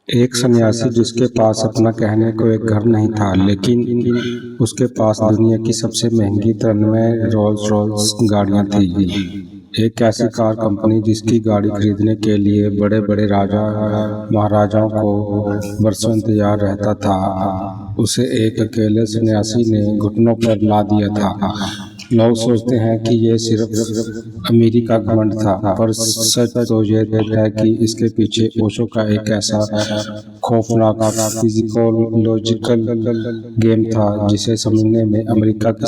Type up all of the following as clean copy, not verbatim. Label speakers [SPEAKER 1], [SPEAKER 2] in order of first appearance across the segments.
[SPEAKER 1] एक सन्यासी जिसके पास अपना कहने को एक घर नहीं था, लेकिन उसके पास दुनिया की सबसे महंगी 93 रोल्स रॉयस गाड़ियां थी। एक ऐसी कार कंपनी जिसकी गाड़ी खरीदने के लिए बड़े बड़े राजा महाराजाओं को बरसों इंतजार रहता था, उसे एक अकेले सन्यासी ने घुटनों पर ला दिया था। लोग सोचते हैं कि ये सिर्फ अमीरी का घमंड था, पर सच तो ये है कि इसके पीछे ओशो का एक ऐसा खौफनाक फिजिकोलॉजिकल गेम था जिसे समझने में अमेरिका की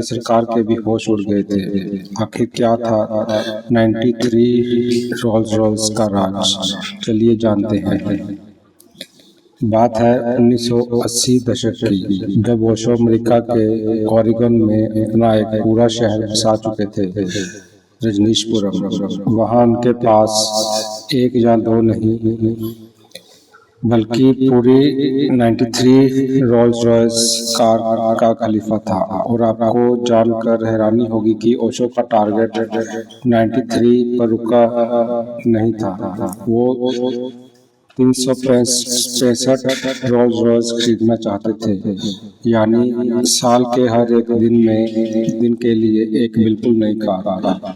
[SPEAKER 1] सरकार के भी होश उड़ गए थे। आखिर क्या था 93 रोल्स रॉयस का राज? चलिए जानते हैं। बात है 1980 दशक की, जब ओशो अमेरिका के ओरेगन में अपना एक पूरा शहर बसा चुके थे, रजनीशपुरम। वहाँ उनके पास एक या दो नहीं बल्कि पूरी 93 रोल्स रॉयस कार का खलीफा था। और आपको जानकर हैरानी होगी कि ओशो का टारगेट 93 पर रुका नहीं था, वो 365 रोल्स रॉयस खरीदना चाहते थे, यानी साल के हर एक दिन के लिए एक बिल्कुल नई कार।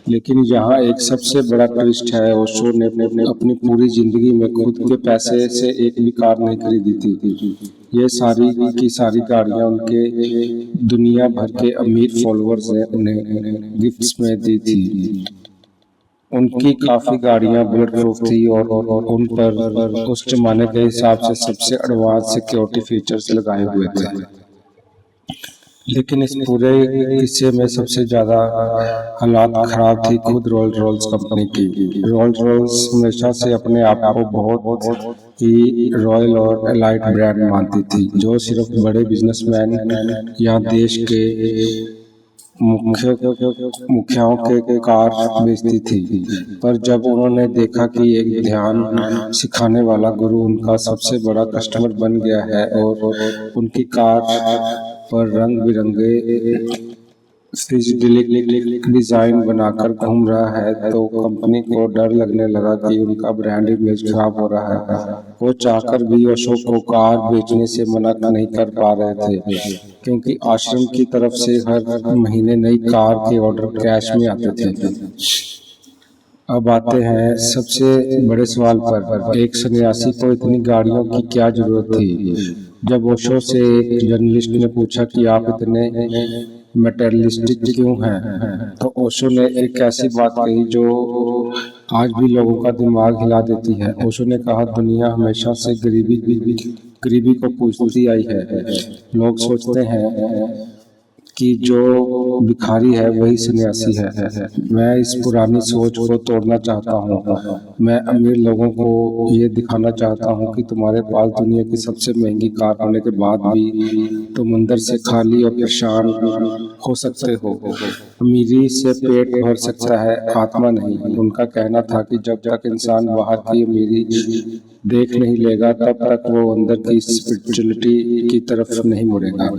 [SPEAKER 1] लेकिन यहाँ एक सबसे बड़ा ट्विस्ट है, ओशो ने अपनी पूरी जिंदगी में खुद के पैसे से एक भी कार नहीं खरीदी थी। ये सारी की सारी गाड़ियाँ उनके दुनिया भर के अमीर फॉलोअर्स ने उन्हें गिफ्ट्स में दी थी। उनकी काफी गाड़ियां बुलेट प्रूफ थी और उन पर उस जमाने के हिसाब से सबसे एडवांस सिक्योरिटी फीचर्स लगाए हुए थे। लेकिन इस पूरे किस्से में सबसे ज्यादा हालात खराब थी खुद रोल्स रॉयस कंपनी की। रोल्स रॉयस हमेशा से अपने आप को बहुत ही रॉयल और एलाइट ब्रांड मानती थी, जो सिर्फ बड़े बिजनेसमैन या देश के मुखियाओं के कार बेचती थी। पर जब उन्होंने देखा कि एक ध्यान सिखाने वाला गुरु उनका सबसे बड़ा कस्टमर बन गया है और उनकी कार पर रंग बिरंगे डिजाइन बनाकर घूम रहा है, तो कंपनी को डर लगने लगा कि उनका ब्रांड इमेज खराब हो रहा है। वो चाहकर भी ओशो को कार बेचने से मना नहीं कर पा रहे थे, क्योंकि आश्रम की तरफ से हर महीने नई कार के ऑर्डर कैश में आते थे। अब आते हैं सबसे बड़े सवाल पर, एक सन्यासी को इतनी गाड़ियों की क्या जरूरत थी? जब ओशो से एक जर्नलिस्ट ने पूछा कि आप इतने मटेरियलिस्टिक क्यों हैं, तो ओशो ने एक ऐसी बात कही जो आज भी लोगों का दिमाग हिला देती है। ओशो ने कहा, दुनिया हमेशा से गरीबी को पूछती आई है। लोग सोचते हैं कि जो भिखारी है वही सन्यासी है। मैं इस पुरानी सोच को तोड़ना चाहता हूँ। मैं अमीर लोगों को ये दिखाना चाहता हूँ कि तुम्हारे पास दुनिया की सबसे महंगी कार होने के बाद भी तुम अंदर से खाली और परेशान हो सकते हो। अमीरी से पेट भर सकता है, आत्मा नहीं। उनका कहना था कि जब तक इंसान बाहर की अमीरी देख नहीं लेगा, तब तक वो अंदर की स्पिरिचुअलिटी की तरफ नहीं मुड़ेगा।